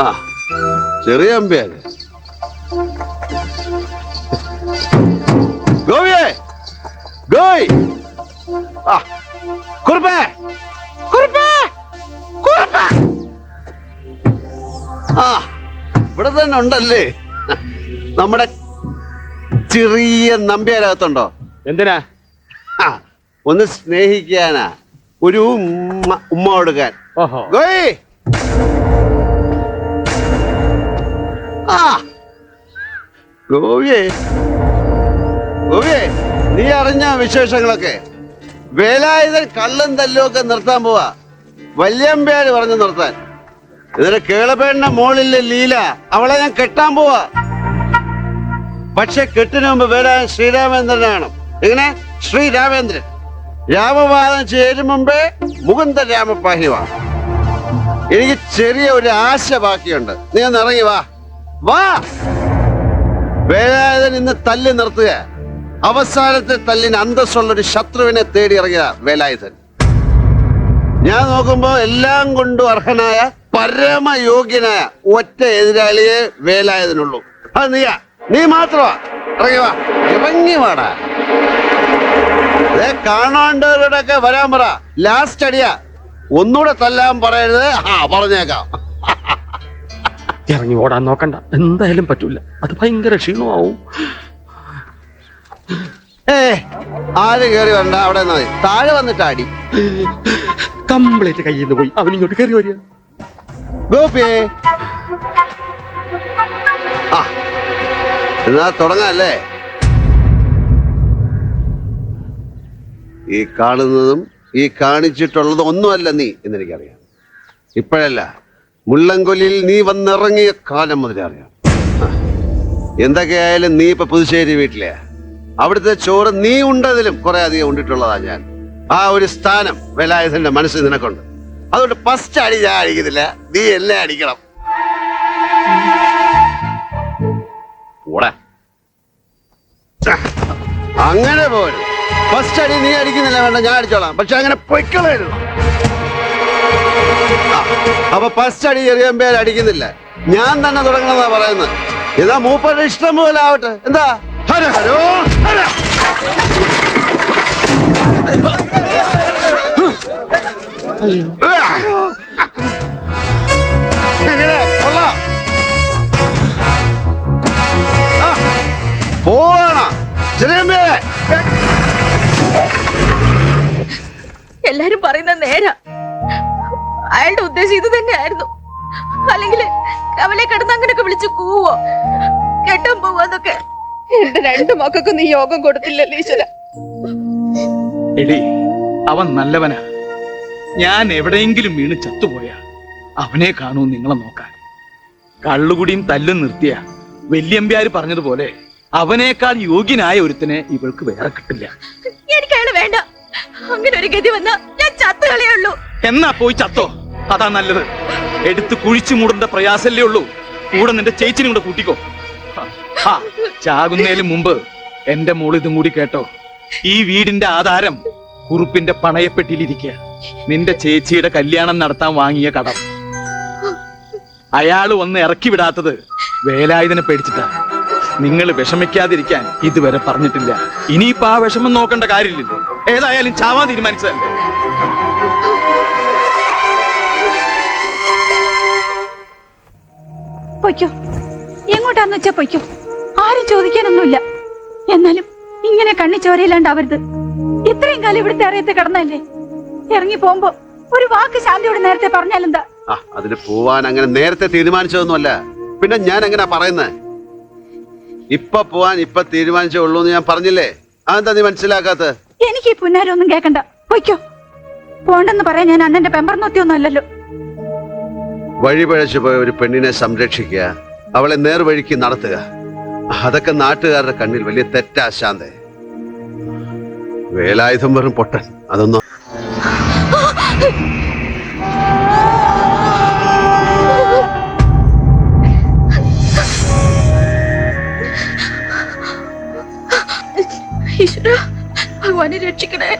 ആ ചെറിയ അമ്പയാണ്. ഗോവിയേ ഗോയ് ആ കുറുപ്പേ കുറുപ്പേ കുറുപ്പേ ആ ഇവിടെ തന്നെ ഉണ്ടല്ലേ നമ്മുടെ ചെറിയ നമ്പ്യാരകത്തുണ്ടോ? എന്തിനാ? ഒന്ന് സ്നേഹിക്കാനാ, ഒരു ഉമ്മ കൊടുക്കാൻ. ഗോയ് ആ ഗോവിയേ ഗോവിയേ നീ അറിഞ്ഞ വിശേഷങ്ങളൊക്കെ? വേലായുധൻ കള്ളും തല്ലും ഒക്കെ നിർത്താൻ പോവാ. വല്യമ്പേര് പറഞ്ഞു നിർത്താൻ. ഇതിന് കേളപ്പേടിന്റെ മോളിലെ ലീല, അവളെ ഞാൻ കെട്ടാൻ പോവാ. പക്ഷെ കെട്ടിന് മുമ്പ് വേലായുധൻ ശ്രീരാമേന്ദ്രനാണ്. എങ്ങനെ? ശ്രീരാമേന്ദ്രൻ. രാമവാദം ചേരും മുമ്പേ മുകുന്ദ രാമപാഹിവാ. എനിക്ക് ചെറിയ ഒരു ആശ ബാക്കിയുണ്ട്. നീ ഒന്ന് ഇറങ്ങി വാ വാ. വേലായുധൻ ഇന്ന് തല്ല് നിർത്തുക. അവസാനത്തെ തല്ലിന് അന്തസ്സുള്ള ഒരു ശത്രുവിനെ തേടി ഇറങ്ങിയ വേലായുധൻ. ഞാൻ നോക്കുമ്പോ എല്ലാം കൊണ്ടും അർഹനായ പരമയോഗ്യനായ ഒറ്റ എതിരാളിയെ വേലായുധനുള്ളൂ. അത് നീയാ, നീ മാത്രമാ. ഇറങ്ങി വാ, ഇറങ്ങി വാടാ. കാണാണ്ടവരോടൊക്കെ വരാൻ പറ. ലാസ്റ്റ് അടിയാ, ഒന്നുകൂടെ തല്ലാൻ പറയരുത്. പറഞ്ഞേക്കാം. ഇറങ്ങി ഓടാൻ നോക്കണ്ട, എന്തായാലും പറ്റൂല. അത് ഭയങ്കര ക്ഷീണമാവും. ആര് കേറി വരണ്ട, അവിടെ താഴെ വന്നിട്ട് അടി. കംപ്ലീറ്റ് കയ്യിൽ നിന്ന് പോയി. അവനിങ്ങോട്ട് കയറി വരിക. ഗോപിയെ എന്നാ തുടങ്ങാല്ലേ? ഈ കാണുന്നതും ഈ കാണിച്ചിട്ടുള്ളതും ഒന്നുമല്ല നീ എന്നെനിക്കറിയാം. ഇപ്പോഴല്ല, മുള്ളൻകൊല്ലിയിൽ നീ വന്നിറങ്ങിയ കാലം മുതലേ അറിയാം. എന്തൊക്കെയായാലും നീ ഇപ്പൊ പുതുശ്ശേരി വീട്ടിലെ അവിടുത്തെ ചോറ് നീ ഉണ്ടതിലും കുറെ അധികം ഉണ്ടിട്ടുള്ളതാ ഞാൻ. ആ ഒരു സ്ഥാനം വേലായുധന്റെ മനസ്സിൽ നിനക്കുണ്ട്. അതുകൊണ്ട് ഫസ്റ്റ് അടി ഞാൻ അടിക്കുന്നില്ല, നീ എല്ലാം അടിക്കണം. അങ്ങനെ പോലും ഫസ്റ്റ് അടി നീ അടിക്കുന്നില്ല, വേണ്ട ഞാൻ അടിച്ചോളാം. പക്ഷെ അങ്ങനെ പൊയ്ക്കളായിരുന്നു. അപ്പൊ ഫസ്റ്റ് അടി ചെറിയ അടിക്കുന്നില്ല, ഞാൻ തന്നെ തുടങ്ങണമെന്നാ പറയുന്നത്. ഇതാ മൂപ്പരുടെ ഇഷ്ടം പോലെ ആവട്ടെ. എന്താ? ഹര ഹരോ ഹര. എല്ലാരും പറയുന്ന നേരാ. അയാളുടെ ഉദ്ദേശം ഇത് തന്നെയായിരുന്നു. അല്ലെങ്കിൽ കവലെ കിടന്ന് അങ്ങനെയൊക്കെ വിളിച്ചു കൂവോ, കെട്ടാൻ പോവാന്നൊക്കെ. എന്റെ രണ്ടു മക്കൾക്കും നീ യോഗം കൊടുത്തില്ലല്ലോ ഈശ്വര. എടി, അവൻ നല്ലവനാ. ഞാൻ എവിടെയെങ്കിലും വീണ് ചത്തുപോയാ അവനെ കാണൂ നിങ്ങളെ നോക്കാൻ. കള്ളുകുടിയും തല്ലും നിർത്തിയ വല്യമ്പ്യാര് പറഞ്ഞതുപോലെ അവനേക്കാൾ യോഗ്യനായ ഒരുത്തനെ ഇവൾക്ക് വേറെ കിട്ടില്ല. എനിക്ക് അയാള് വേണ്ട. അങ്ങനെ ഒരു ഗതി വന്നാ ഞാൻ ചത്തു കളയുള്ളൂ. എന്നാ പോയി ചത്തോ, അതാ നല്ലത്. എടുത്ത് കുഴിച്ചു മൂടേണ്ട പ്രയാസല്ലേ ഉള്ളൂ. കൂടെ നിന്റെ ചേച്ചിനും കൂടെ കൂട്ടിക്കോ. ചാകുന്നതിന് മുമ്പ് എന്റെ മോൾ ഇതും കൂടി കേട്ടോ. ഈ വീടിന്റെ ആധാരം കുറുപ്പിന്റെ പണയപ്പെട്ടിയിലിരിക്കുക. നിന്റെ ചേച്ചിയുടെ കല്യാണം നടത്താൻ വാങ്ങിയ കടം. അയാള് വന്ന് ഇറക്കി വിടാത്തത് വേലായുധനെ പേടിച്ചിട്ടാ. നിങ്ങൾ വിഷമിക്കാതിരിക്കാൻ ഇതുവരെ പറഞ്ഞിട്ടില്ല. ഇനിയിപ്പോ ആ വിഷമം നോക്കേണ്ട കാര്യമില്ലല്ലോ. ഏതായാലും ചാവാൻ തീരുമാനിച്ചതല്ലേ. പൊയ്ക്കോ, എങ്ങോട്ടാന്ന് വെച്ചാ പൊയ്ക്കോ. ആരും ചോദിക്കാനൊന്നുമില്ല. എന്നാലും ഇങ്ങനെ കണ്ണി ചോരയില്ലാണ്ടാവരുത്. ഇത്രയും കാലം ഇവിടുത്തെ അറിയത്തെ കിടന്നല്ലേ. ഇറങ്ങി പോകുമ്പോ ഒരു വാക്ക് ശാന്തിയോട് നേരത്തെ പറഞ്ഞാലെന്താ? അതിന് പോവാൻ അങ്ങനെ നേരത്തെ തീരുമാനിച്ചതൊന്നുമല്ല. പിന്നെ ഞാൻ എങ്ങനെയാ പറയുന്നത്? ഇപ്പൊ പോവാൻ ഇപ്പൊ തീരുമാനിച്ചേ ഉള്ളൂ എന്ന് ഞാൻ പറഞ്ഞില്ലേ. അതെന്താ നീ മനസ്സിലാക്കാത്ത? എനിക്ക് ഈ പുന്നാരൊന്നും കേക്കണ്ട. പൊയ്ക്കോ. പോണ്ടെന്ന് പറയാൻ ഞാൻ അണ്ണന്റെ പെമ്പർന്നൊത്തിയൊന്നും അല്ലല്ലോ. വഴിപഴച്ചു പോയ ഒരു പെണ്ണിനെ സംരക്ഷിക്കുക, അവളെ നേർവഴിക്ക് നടത്തുക, അതൊക്കെ നാട്ടുകാരുടെ കണ്ണിൽ വലിയ തെറ്റാ ശാന്തേ. വേലായുധം വെറും പൊട്ടൻ, അതൊന്നും. ഈശ്വര, ഭഗവാനെ രക്ഷിക്കണേ.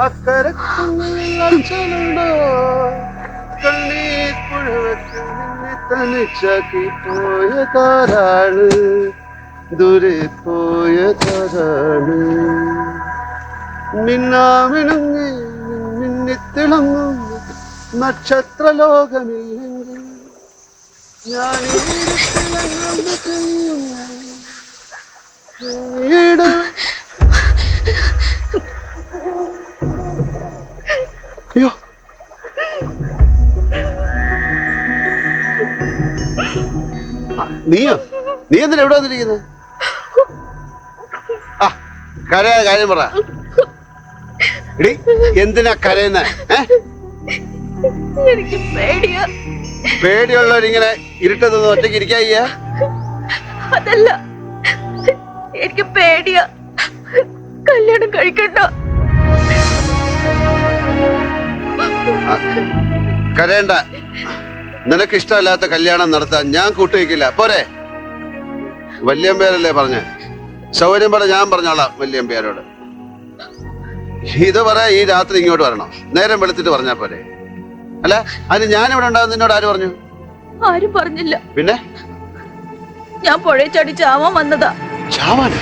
അക്കരക്കുണ്ടോ കണ്ണീർ പുഴവത്തിൽ നിന്നെ തനിച്ചാക്കി പോയതാരാണ് ദൂരെ പോയതാരാണ് മിന്നാമിനുങ്ങി മിന്നിത്തിളങ്ങും നക്ഷത്രലോകമില്ലെങ്കിൽ ഞാൻ അയ്യോ നീയോ നീ എന്തിനാ എവിടെ വന്നിരിക്കുന്നത് ആ കരയാ കാര്യം പറ എടി എന്തിനാ കരയുന്ന എനിക്ക് പേടിയാ. പേടിയുള്ളവരിങ്ങനെ ഇരുട്ടത്ത് ഒറ്റയ്ക്ക് ഇരിക്കായ്യ അതല്ല, എനിക്ക് പേടിയാ. കല്യാണം കഴിക്കണ്ട. കരയണ്ട. നിനക്ക് ഇഷ്ടമല്ലാത്ത കല്യാണം നടത്താൻ ഞാൻ കൂട്ടുവയ്ക്കില്ല. പോരെ? വല്യമ്പേരല്ലേ പറഞ്ഞ സൗകര്യം പറ, ഞാൻ പറഞ്ഞോളാം വല്യമ്പേരോട്. ഇത് പറയാ ഈ രാത്രി ഇങ്ങോട്ട് വരണം, നേരം വെളുത്തിട്ട് പറഞ്ഞാ പോരെ? അല്ല അതിന് ഞാനിവിടെ ഉണ്ടാവും നിന്നോട് ആര് പറഞ്ഞു? ആരും പറഞ്ഞില്ല. പിന്നെ ഞാൻ പുഴയെ ചാടി ചാവാൻ വന്നതാ. ചാവാൻ?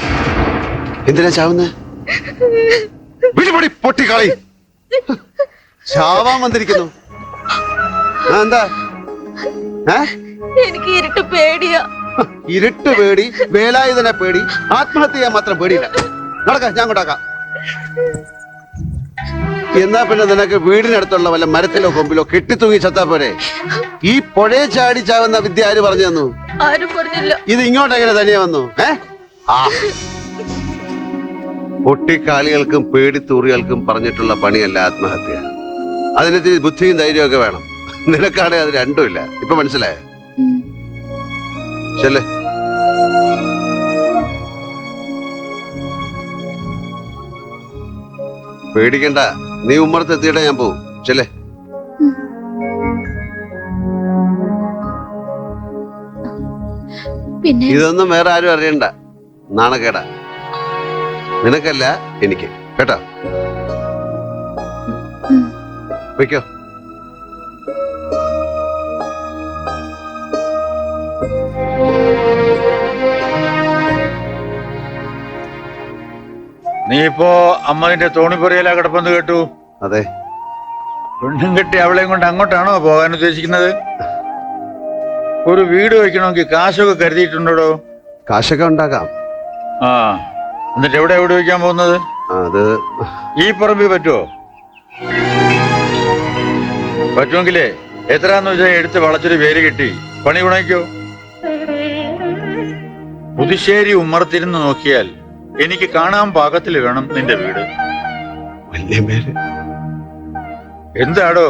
എന്തിനാ ചാവുന്നേ? വിളിപൊടി പൊട്ടിക്കളി. ചാവാൻ വന്നിരിക്കുന്നു. എന്താ? എനിക്ക് ഇരുട്ട് പേടിയാ. ഇരുട്ട് പേടി, വേലായുധനെ പേടി, ആത്മഹത്യ ചെയ്യാൻ മാത്രം പേടിയില്ല. നടക്ക, ഞാൻ കൊണ്ടാക്കാം. എന്നാ പിന്നെ നിനക്ക് വീടിനടുത്തുള്ള വല്ല മരത്തിലോ കൊമ്പിലോ കെട്ടിത്തൂങ്ങി ചത്താ പോരെ? ഈ പുഴയെ ചാടി ചാവുന്ന വിദ്യ ആര് പറഞ്ഞു തന്നു? ആരും പറഞ്ഞില്ല. ഇത് ഇങ്ങോട്ടെങ്ങനെ തനിയെ വന്നു? പൊട്ടിക്കാളികൾക്കും പേടിത്തൂറികൾക്കും പറഞ്ഞിട്ടുള്ള പണിയല്ല ആത്മഹത്യ. അതിന് ബുദ്ധിയും ധൈര്യമൊക്കെ വേണം. നിനക്കാണെ അത് രണ്ടുമില്ല. ഇപ്പൊ മനസ്സിലായോ? ചെല്ലേ. പേടിക്കണ്ട, നീ ഉമ്മറത്ത് എത്തിയിട്ടേ ഞാൻ പോവും. ചെല്ലേ. പിന്നെ ഇതൊന്നും വേറെ ആരും അറിയണ്ട. നാണക്കേടാ. നിനക്കല്ല, എനിക്ക്. കേട്ടോ? വെക്കോ. നീ ഇപ്പോ അമ്മതിന്റെ തോണിപ്പുറയിലാ കിടപ്പെന്ന് കേട്ടു. അതെ. പെണ്ണും കെട്ടി അവളെയും കൊണ്ട് അങ്ങോട്ടാണോ പോകാൻ ഉദ്ദേശിക്കുന്നത്? ഒരു വീട് വെക്കണമെങ്കിൽ കാശൊക്കെ കരുതിയിട്ടുണ്ടോ? കാശൊക്കെ ഉണ്ടാക്കാം. ആ, എന്നിട്ട് എവിടെ വീട് വെക്കാൻ പോകുന്നത്? അത് ഈ പറമ്പിൽ പറ്റുമോ? പറ്റുമെങ്കിലേ എത്രാന്ന് വെച്ചാൽ എടുത്ത് വളച്ചൊരു വേര് കെട്ടി പണി ഉണയ്ക്കോ. പുതുശ്ശേരി ഉമ്മറത്തിരുന്ന് നോക്കിയാൽ എനിക്ക് കാണാൻ പാകത്തിൽ വേണം നിന്റെ വീട്. എന്താടോ?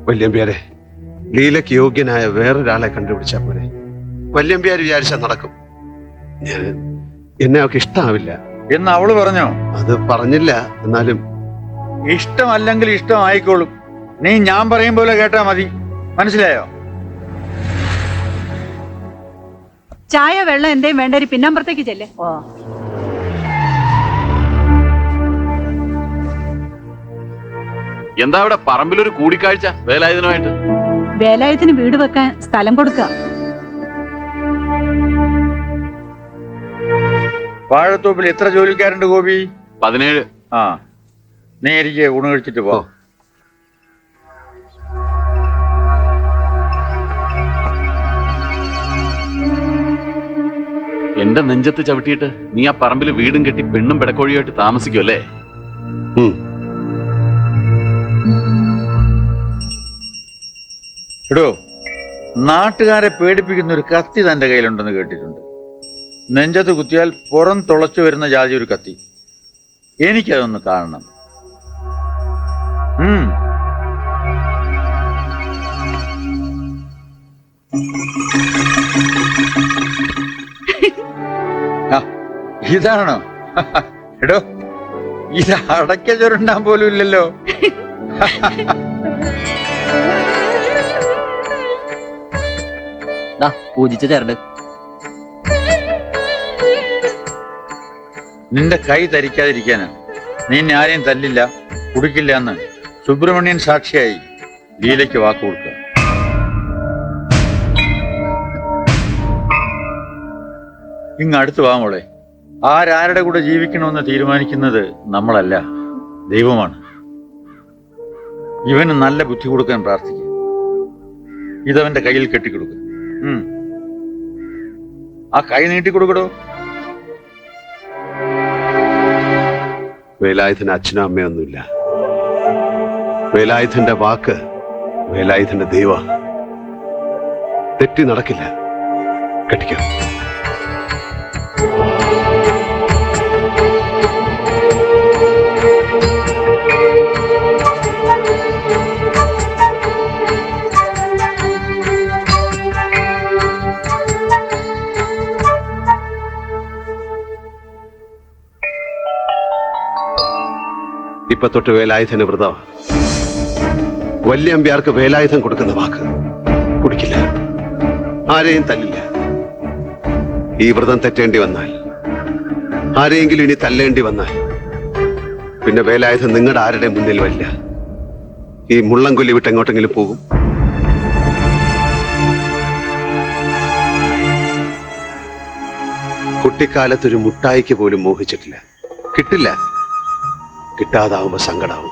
വല്യമ്പ്യാരെ, ലീലയ്ക്ക് യോഗ്യനായ വേറൊരാളെ കണ്ടുപിടിച്ചാ പോലെ. വല്യമ്പ്യാര് വിചാരിച്ചാൽ നടക്കും. എന്നെ അവൾക്ക് ഇഷ്ടാവില്ല എന്ന് അവള് പറഞ്ഞോ? അത് പറഞ്ഞില്ല. എന്നാലും ഇഷ്ടമല്ലെങ്കിൽ ഇഷ്ടമായിക്കോളും. നീ ഞാൻ പറയും പോലെ കേട്ടാ മതി. മനസ്സിലായോ? ചായ വെള്ളം എന്തേലും വേണ്ട, ഒരു പിന്നമ്പുറത്തേക്ക് ചെല്ലേ. എന്താ ഇവിടെ പറമ്പിലൊരു കൂടിക്കാഴ്ച വേലായുധനുമായിട്ട്? വേലായുധത്തിന് വീട് വെക്കാൻ സ്ഥലം കൊടുക്കുക. വാഴത്തോപ്പിൽ എത്ര ജോലിക്കാരുണ്ട് ഗോപി? 17. ആ, നീ എനിക്ക് ഊണ് കഴിച്ചിട്ട് പോ. എന്റെ നെഞ്ചത്ത് ചവിട്ടിയിട്ട് നീ ആ പറമ്പിൽ വീടും കെട്ടി പെണ്ണും പെടക്കോഴിയായിട്ട് താമസിക്കുമല്ലേ? എടോ, നാട്ടുകാരെ പേടിപ്പിക്കുന്ന ഒരു കത്തി തന്റെ കയ്യിലുണ്ടെന്ന് കേട്ടിട്ടുണ്ട്. നെഞ്ചത്ത് കുത്തിയാൽ പുറം തുളച്ചു വരുന്ന ജാതി ഒരു കത്തി. എനിക്കതൊന്ന് കാണണം. ഇതാണോ? എടോ, ഇത് അടയ്ക്ക ചുരുണ്ടാൻ പോലും ഇല്ലല്ലോ. പൂജിച്ച ചരട്. നിന്റെ കൈ ധരിക്കാതിരിക്കാനാ. നീ എന്നെ ആരെയും തല്ലില്ല, കുടിക്കില്ല എന്ന് സുബ്രഹ്മണ്യൻ സാക്ഷിയായി ലീലയ്ക്ക് വാക്ക് കൊടുക്കുക. ഇങ്ങ് അടുത്ത് വാ മോളെ. ആരാരുടെ കൂടെ ജീവിക്കണമെന്ന് തീരുമാനിക്കുന്നത് നമ്മളല്ല, ദൈവമാണ്. ഇവന് നല്ല ബുദ്ധി കൊടുക്കാൻ പ്രാർത്ഥിക്കുക. ഇതവന്റെ കയ്യിൽ കെട്ടിക്കൊടുക്കുക. ആ കൈ നീട്ടിക്കൊടുക്കടോ. വേലായുധന് അച്ഛനും അമ്മയൊന്നുമില്ല. വേലായുധന്റെ വാക്ക് വേലായുധന്റെ ദൈവ. തെറ്റി നടക്കില്ല. കെട്ടിക്കാം. ഇപ്പൊ തൊട്ട് വേലായുധന് വ്രതം. വല്യമ്പ്യാർക്ക് വേലായുധം കൊടുക്കുന്ന വാക്ക് കുടിക്കില്ല, ആരെയും തല്ലില്ല. ഈ വ്രതം തെറ്റേണ്ടി വന്നാൽ, ആരെയെങ്കിലും ഇനി തല്ലേണ്ടി വന്നാൽ, പിന്നെ വേലായുധം നിങ്ങളുടെ ആരുടെ മുന്നിൽ വരില്ല. ഈ മുള്ളംകൊല്ലി വിട്ട് എങ്ങോട്ടെങ്കിലും പോകും. കുട്ടിക്കാലത്തൊരു മുട്ടായിക്ക് പോലും മോഹിച്ചിട്ടില്ല. കിട്ടില്ല. കിട്ടാതാവുമ്പോ സങ്കടാവും.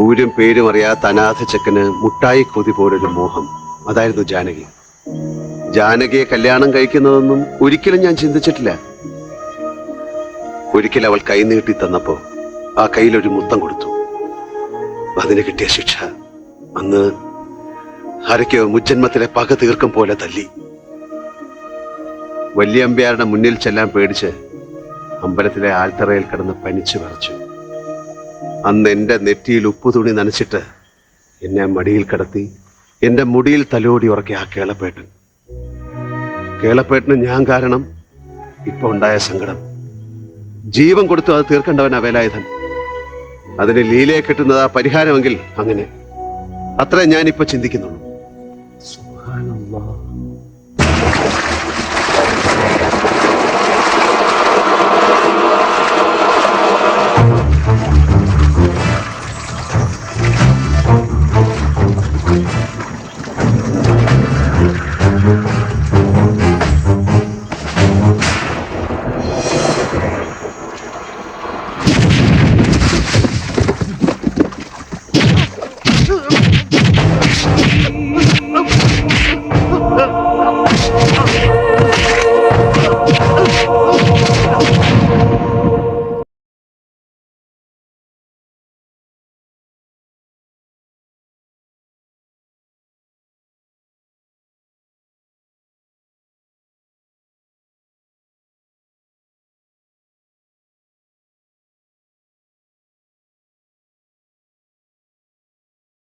ഊരും പേരും അറിയാത്ത അനാഥ ചെക്കന് മുട്ടായി കൊതി പോലൊരു മോഹം. അതായിരുന്നു ജാനകി. ജാനകിയെ കല്യാണം കഴിക്കുന്നതൊന്നും ഒരിക്കലും ഞാൻ ചിന്തിച്ചിട്ടില്ല. ഒരിക്കൽ അവൾ കൈ നീട്ടി തന്നപ്പോ ആ കയ്യിലൊരു മുത്തം കൊടുത്തു. അതിന് കിട്ടിയ ശിക്ഷ അന്ന് ആരൊക്കെയോ മുജ്ജന്മത്തിലെ പക തീർക്കും പോലെ തല്ലി. വല്യമ്പ്യാരുടെ മുന്നിൽ ചെല്ലാൻ പേടിച്ച് അമ്പലത്തിലെ ആൽത്തറയിൽ കിടന്ന് പനിച്ചു വിറച്ചു. അന്ന് എന്റെ നെറ്റിയിൽ ഉപ്പുതുണി നനച്ചിട്ട് എന്നെ മടിയിൽ കിടത്തി എന്റെ മുടിയിൽ തലോടി ഉറക്കിയ ആ കേളപ്പേട്ടൻ. കേളപ്പേട്ടന് ഞാൻ കാരണം ഇപ്പൊ ഉണ്ടായ സങ്കടം. ജീവൻ കൊടുത്തു അത് തീർക്കേണ്ടവനാ വേലായുധൻ. അതിന് ലീലയെ കിട്ടുന്നത് ആ പരിഹാരമെങ്കിൽ അങ്ങനെ. അത്രേ ഞാനിപ്പോ ചിന്തിക്കുന്നുള്ളൂ.